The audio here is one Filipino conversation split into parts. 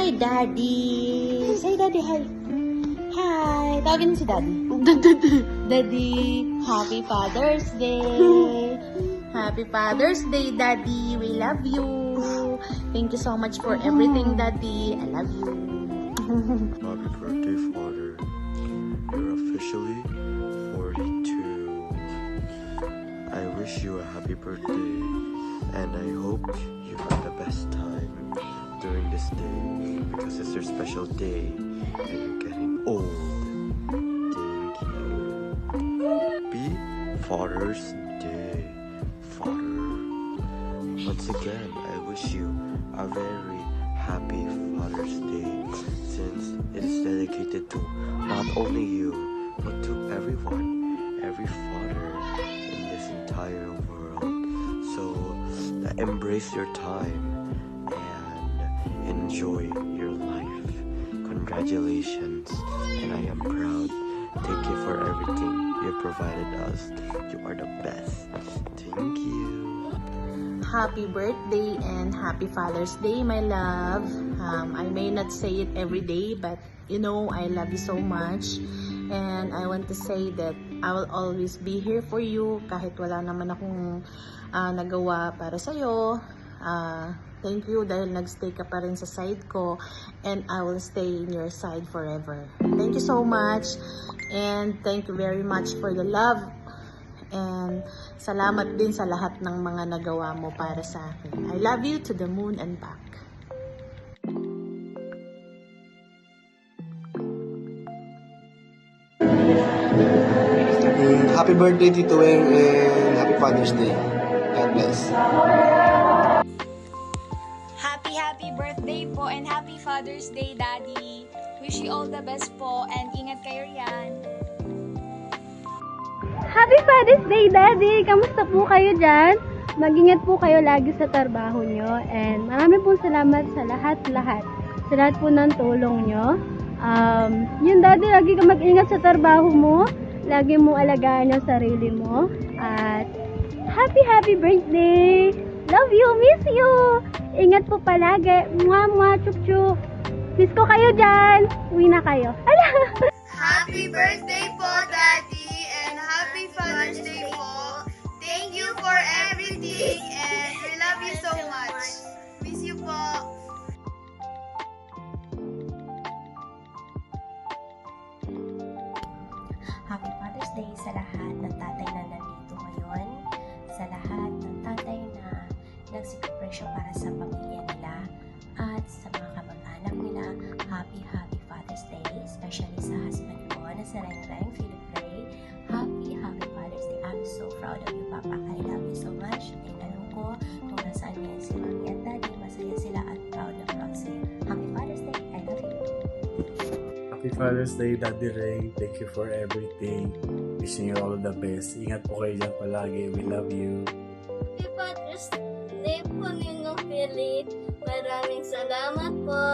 Hi, Daddy! Say, Daddy, hi. Hi! Tawagin mo si Daddy. Daddy, Happy Father's Day! Happy Father's Day, Daddy! We love you! Thank you so much for everything, Daddy. I love you. Happy birthday, Father. You're officially 42. I wish you a happy birthday, and I hope you have the best time during this day, because it's your special day, and you're getting old. Thank you. Happy Father's Day, Father. Once again, I wish you a very happy Father's Day, since it is dedicated to not only you, but to everyone, every father in this entire world. So, embrace your time and enjoy your life. Congratulations, and I am proud. Thank you for everything you provided us. You are the best. Thank you. Happy birthday and happy Father's Day, my love. I may not say it every day, but you know I love you so much. And I want to say that I will always be here for you kahit wala naman akong nagawa para sa'yo. Thank you dahil nagstay ka pa rin sa side ko, and I will stay in your side forever. Thank you so much, and thank you very much for the love. And salamat din sa lahat ng mga nagawa mo para sa akin. I love you to the moon and back. Happy birthday, Tito Weng, and happy Father's Day. God bless. Happy birthday po and happy Father's Day, Daddy. Wish you all the best po and ingat kayo riyan. Happy Father's Day, Daddy! Kamusta po kayo dyan? Mag-ingat po kayo lagi sa trabaho nyo. And marami pong salamat sa lahat-lahat. Sa lahat po ng tulong nyo. Yun, Daddy, lagi ka mag-ingat sa trabaho mo. Lagi mong alagaan yung sarili mo. At happy birthday! Love you! Miss you! Ingat po palagi. Mwah, chuk-chuk. Miss ko kayo dyan. Uwi na kayo. Ala! Happy birthday po, Daddy, and happy Father's Day po. Thank you for everything, and we love you so much. Miss you po. Happy Father's Day sa lahat ng tatay na nandito ngayon, sa lahat ng tatay na nagsakripisyo para sa pamilya nila, at sa mga kamag-anak nila. Happy Father's Day, especially sa husband ko na si Reng Philip Ray. Happy Father's Day. I'm so proud of you, Papa. I love you so much. And alam ko kung nasaan ngayon si Mami at Daddy, masaya sila at proud na proud sa'yo. Happy Father's Day. I love you. Happy Father's Day, Daddy Ray. Thank you for everything. Wishing you all the best. Ingat po kayo dyan palagi. We love you. Happy Father's Day po, Ninong Philip. Maraming salamat po.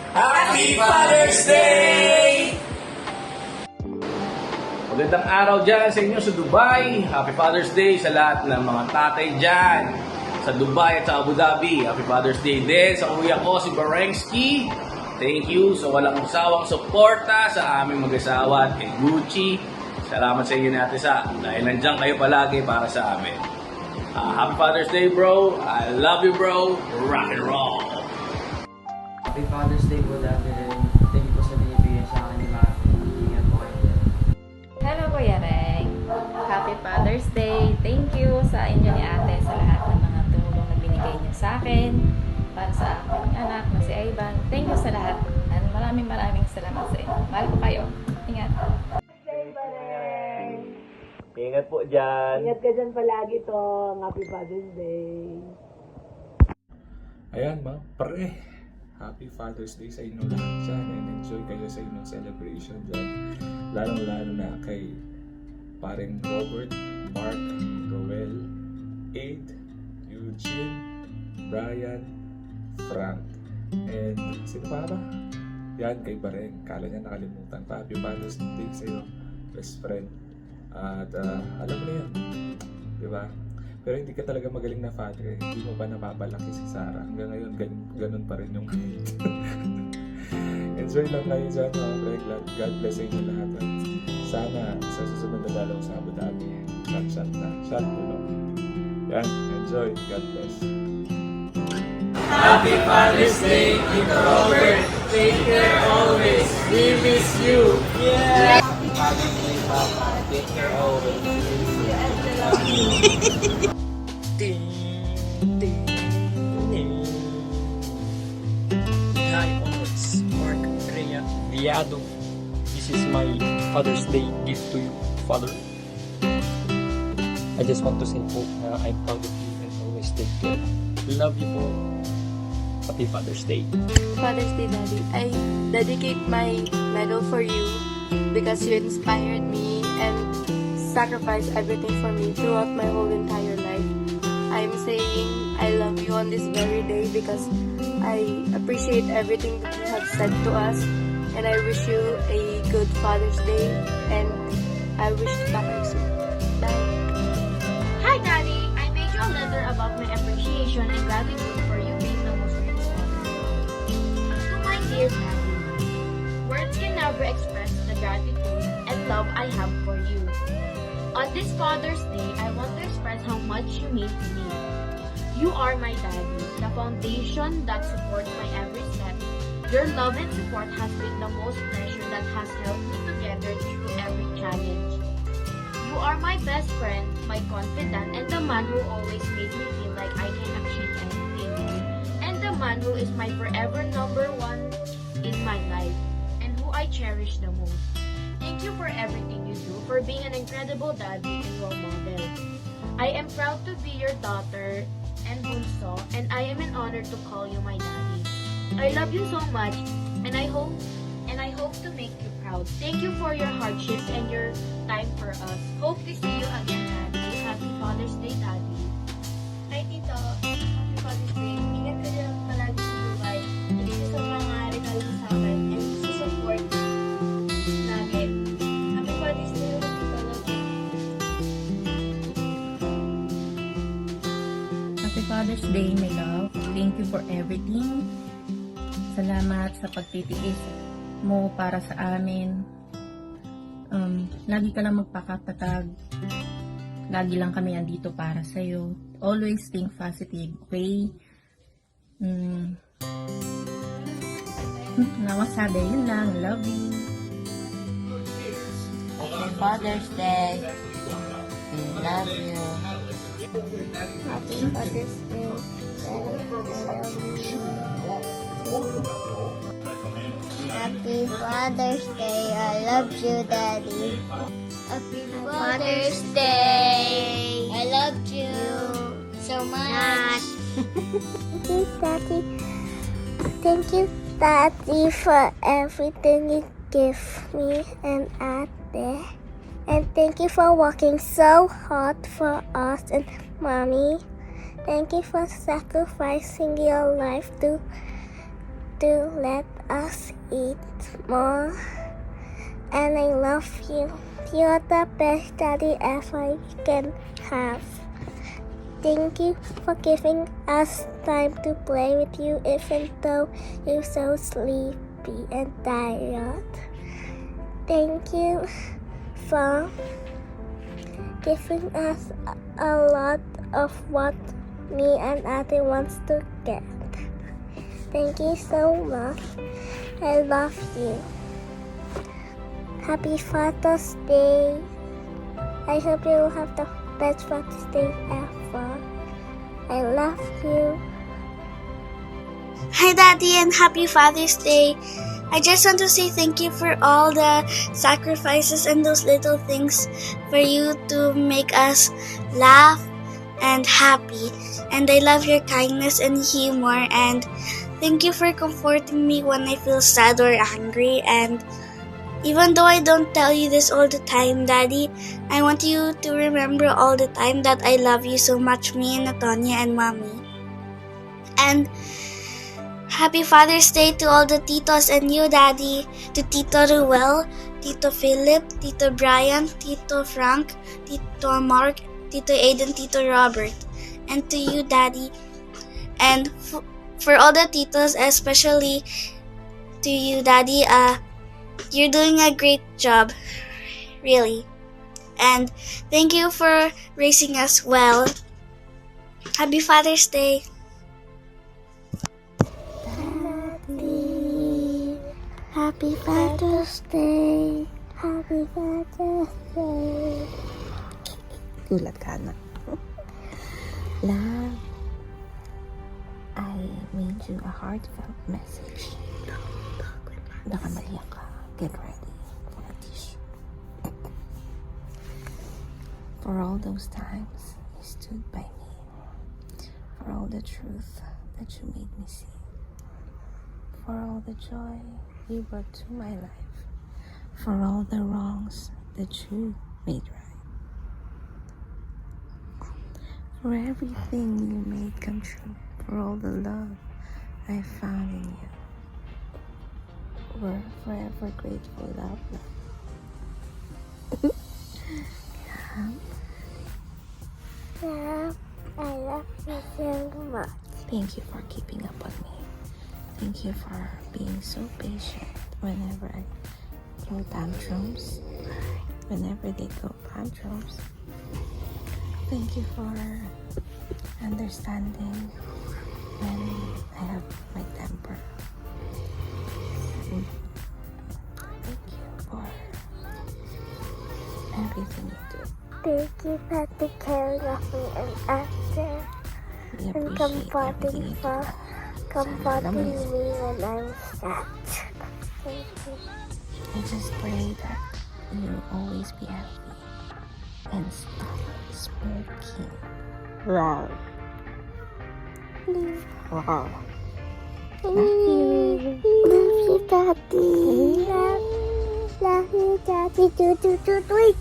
Happy Father's Day! Magandang araw dyan sa inyo sa Dubai. Happy Father's Day sa lahat ng mga tatay dyan sa Dubai at sa Abu Dhabi. Happy Father's Day din sa kuya ko si Barengski. Thank you sa walang sawang suporta sa aming mag-asawa at kay Gucci. Salamat sa inyo natin dahil nandiyan kayo palagi para sa amin. Happy Father's Day, bro. I love you, bro. Rock and roll. Happy Father's Day po, Daddy Ren. Thank you po sa binibigay sa akin ni Mami. Ingat po kayo. Hello, Kuya Reng. Happy Father's Day. Thank you sa inyo ni ate sa lahat ng mga tulong na binigay niyo sa akin. Para sa aking anak na si Ivan. Thank you sa lahat. And maraming salamat sa inyo. Mahal ko kayo. Ingat. Ingat po dyan. Ingat ka dyan palagi, Tong. Happy Father's Day. Ayan ba, pre. Happy Father's Day sa inyo lahat dyan, and enjoy kayo sa inyong celebration dyan. Lalong-lalo na kay paring Robert, Mark, Roel, Aid, Eugene, Brian, Frank, and sino pa ba? Yan, kay Bareng. Kala niya nakalimutan pa. Happy Father's Day sa iyo, best friend. At alam mo na yan, di ba? Pero hindi ka talaga magaling na father. Hindi mo pa napapalaki si Sarah. Hanggang ngayon, ganun pa rin yung height. Enjoy lang kayo dyan, mga pre. God bless sa inyo lahat. At sana sa susunod na dalaw sa Abu Dhabi, shot na. Shot po lang. Yan, enjoy. God bless. Happy Father's Day, Tito Robert. Take care always. We miss you. Yeah. Happy Father's Day, Papa. Take care always. We miss you and we love you. Hi, always Mark Rhea Viado. This is my Father's Day gift to you, Father. I just want to say po na I'm proud of you and always take care. Love you po. Happy Father's Day. Father's Day, Daddy. I dedicate my medal for you because you inspired me and sacrificed everything for me throughout my whole entire life. I'm saying I love you on this very day because I appreciate everything that you have said to us, and I wish you a good Father's Day, and I wish to talk to you soon. Bye. Hi, Daddy. I made you a letter about my appreciation and gratitude for you being the most greatest father. To my dear Daddy, words can never express the gratitude and love I have for you. On this Father's Day, I want to express how much you mean to me. You are my daddy, the foundation that supports my every step. Your love and support has been the most treasure that has held me together through every challenge. You are my best friend, my confidant, and the man who always made me feel like I can achieve anything. And the man who is my forever number one in my life, and who I cherish the most. Thank you for everything you do, for being an incredible daddy and role model. I am proud to be your daughter and bunso, and I am an honor to call you my daddy. I love you so much, and I hope to make you proud. Thank you for your hardships and your time for us. Hope to see you again, Daddy. Happy Father's Day, Daddy. Hi, Tito. Happy Father's Day. Ingat ka din palagi sa Dubai. Thank you sa mga regalo sa akin and sa support lagi. Happy Father's Day, Tito. Happy Father's Day, my love. Thank you for everything. Salamat sa pagtitiis mo para sa amin. Lagi ka lang magpakatatag. Lagi lang kami andito para sa'yo. Always think positive, okay? Nawasabi, yun lang. Love you. Happy Father's Day. We love you. Happy Father's Day. Happy Father's Day. I love you, Daddy. Happy Father's Day. I love you so much. Thank you, Daddy, for everything you give me and Ate. And thank you for working so hard for us and Mommy. Thank you for sacrificing your life to let us eat more. And I love you. You're the best daddy ever you can have. Thank you for giving us time to play with you even though you're so sleepy and tired. Thank you for giving us a lot of what me and Ate wants to get. Thank you so much. I love you. Happy Father's Day. I hope you will have the best Father's Day ever. I love you. Hi, Daddy, and happy Father's Day. I just want to say thank you for all the sacrifices and those little things for you to make us laugh and happy. And I love your kindness and humor, and thank you for comforting me when I feel sad or angry. And even though I don't tell you this all the time, Daddy, I want you to remember all the time that I love you so much, me and Atonia and Mommy. And happy Father's Day to all the titos and you, Daddy, to Tito Ruel, Tito Philip, Tito Brian, Tito Frank, Tito Mark, Tito Aid, and Tito Robert. And to you, Daddy. And for all the titos, especially to you, Daddy, you're doing a great job, really. And thank you for raising us well. Happy Father's Day. Daddy, happy Father's Day. Happy Father's Day. Gulat ka na. Love, I made you a heartfelt message. Baka maiyak ka. Get ready for a tissue. For all those times you stood by me. For all the truth that you made me see. For all the joy you brought to my life. For all the wrongs that you made right. For everything you made come true. For all the love I found in you. We're forever grateful, love. Yeah, I love you so much. Thank you for keeping up with me. Thank you for being so patient whenever I throw tantrums. Whenever they throw tantrums. Thank you for understanding when I have my temper. Thank you for everything you do. Thank you for taking care of me and after and comforting me when I'm sad. Thank you. I just pray that you'll always be happy and stop smoking. Wow. Wow. Love you. Love you, Daddy. Love you, Daddy. Wait.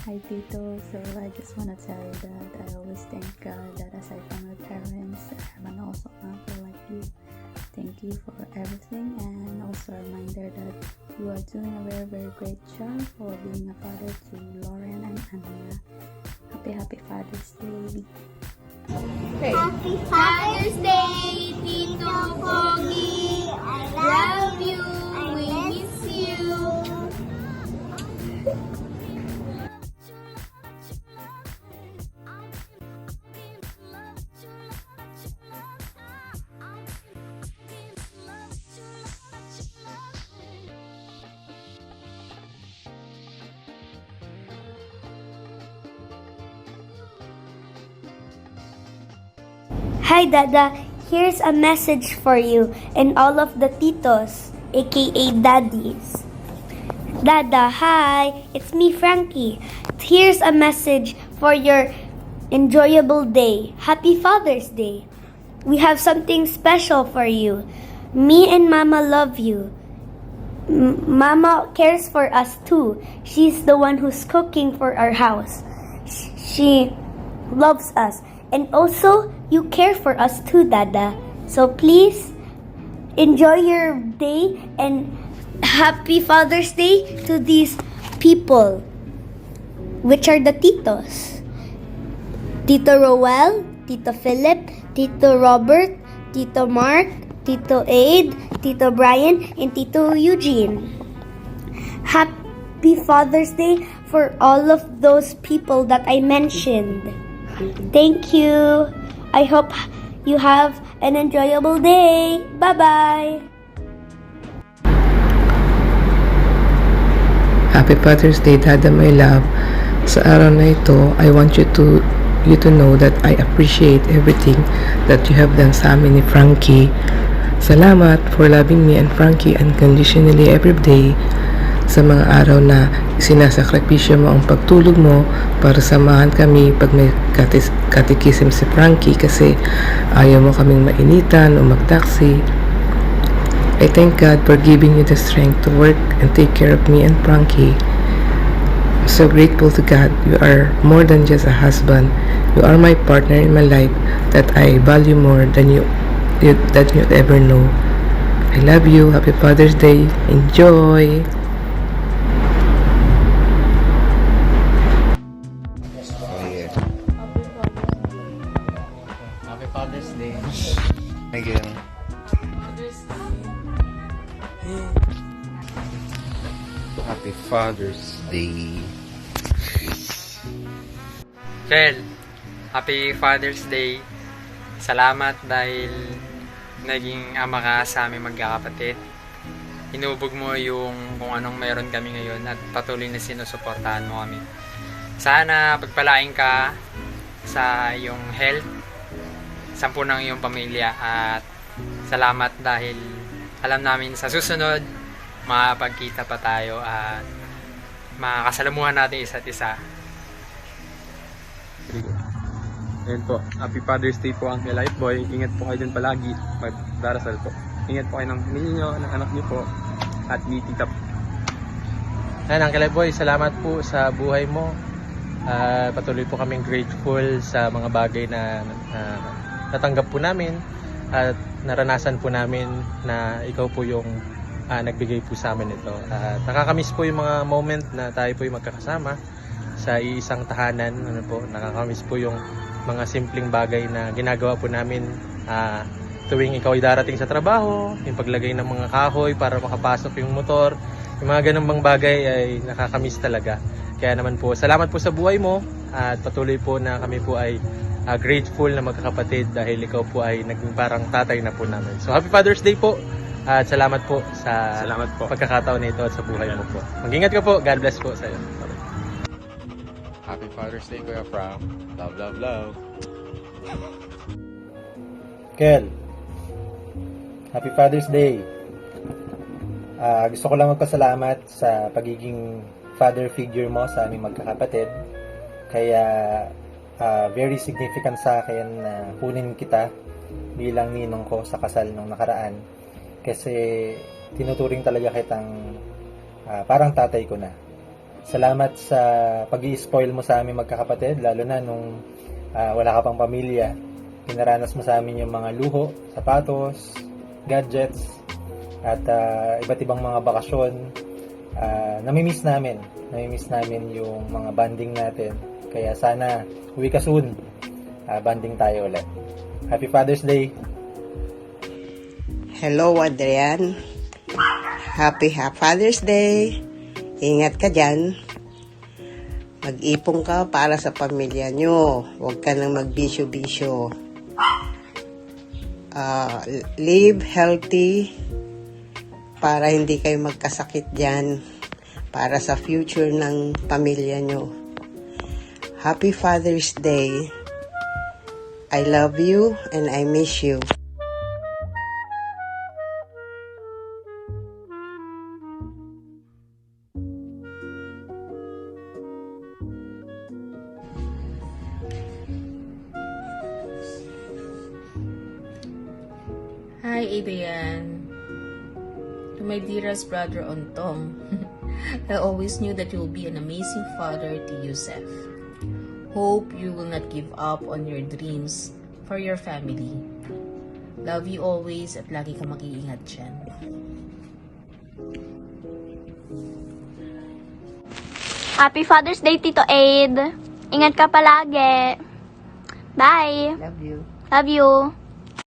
Hi Tito, so I just want to tell you that I always thank God that aside from my parents, I have an awesome uncle like you. Thank you for everything, and also a reminder that you are doing a very, very great job for being a father to Lauren and Anya. Happy Father's Day. Happy Father's Day, Tito Pogi. I love you. We miss you. Hi Dada, here's a message for you and all of the titos, aka daddies. Dada, hi, it's me Frankie. Here's a message for your enjoyable day. Happy Father's Day. We have something special for you. Me and Mama love you. Mama cares for us too. She's the one who's cooking for our house. She loves us. And also, you care for us too, Dada. So please, enjoy your day and happy Father's Day to these people, which are the titos. Tito Roel, Tito Philip, Tito Robert, Tito Mark, Tito Aid, Tito Brian, and Tito Eugene. Happy Father's Day for all of those people that I mentioned. Thank you. I hope you have an enjoyable day. Bye-bye. Happy Father's Day, Dada, my love. Sa araw na ito, I want you to know that I appreciate everything that you have done sa amin ni Frankie. Salamat for loving me and Frankie unconditionally every day. Sa mga araw na sinasakripisyo mo ang pagtulog mo para samahan kami pag may katikisim si Frankie kasi ayaw mo kaming mainitan o magtaksi. I thank God for giving you the strength to work and take care of me and Frankie. I'm so grateful to God. You are more than just a husband. You are my partner in my life that I value more than you'd ever know. I love you. Happy Father's Day. Enjoy. Happy Father's Day. Kel, Happy Father's Day. Salamat dahil naging ama ka sa aming magkakapatid. Inubog mo yung kung anong meron kami ngayon at patuloy na sinusuportahan mo kami. Sana pagpalain ka sa iyong health, sampu ng iyong pamilya, at salamat dahil alam namin sa susunod makapagkita pa tayo at makakasalamuhan natin isa't isa. Ayun po, Happy Father's Day po Uncle Lifeboy. Ingat po kayo dyan palagi. Magdarasal po. Ingat po kayo ng ninyo, ng anak niyo po. At ni Tita po. Ayan, Uncle Lifeboy, salamat po sa buhay mo. Patuloy po kaming grateful sa mga bagay na natanggap po namin. At naranasan po namin na ikaw po yung nagbigay po sa amin ito. At nakakamiss po yung mga moment na tayo po yung magkakasama sa iisang tahanan. Nakakamiss po yung mga simpleng bagay na ginagawa po namin tuwing ikaw ay darating sa trabaho, yung paglagay ng mga kahoy para makapasok yung motor, yung mga ganung bang bagay ay nakakamiss talaga. Kaya naman po, salamat po sa buhay mo at patuloy po na kami po ay grateful na magkakapatid dahil ikaw po ay naging parang tatay na po namin. So Happy Father's Day po at salamat po sa pagkakataon nito at sa buhay mo po. Mag-ingat ka po. God bless po sa iyo. Happy Father's Day, Kuya Pram. Love, love, love. Kel, Happy Father's Day. Gusto ko lang magpasalamat sa pagiging father figure mo sa aming magkakapatid. Kaya very significant sa akin na kunin kita bilang ninong ko sa kasal nung nakaraan. Kasi tinuturing talaga kitang parang tatay ko na. Salamat sa pag-i-spoil mo sa aming magkakapatid, lalo na nung wala ka pang pamilya. Pinaranas mo sa amin yung mga luho, sapatos, gadgets, at iba't ibang mga bakasyon. Namimiss namin yung mga banding natin. Kaya sana uwi ka soon, banding tayo ulit. Happy Father's Day! Hello, Adrian. Happy Father's Day. Ingat ka dyan. Mag-ipon ka para sa pamilya nyo. Huwag ka nang magbisyo-bisyo. Live healthy para hindi kayo magkasakit dyan. Para sa future ng pamilya nyo. Happy Father's Day. I love you and I miss you. Hi, Adrian. To my dearest brother Ontong, I always knew that you will be an amazing father to Yusef. Hope you will not give up on your dreams for your family. Love you always at lagi ka mag-iingat dyan. Happy Father's Day, Tito Aid. Ingat ka palagi. Bye. Love you. Love you.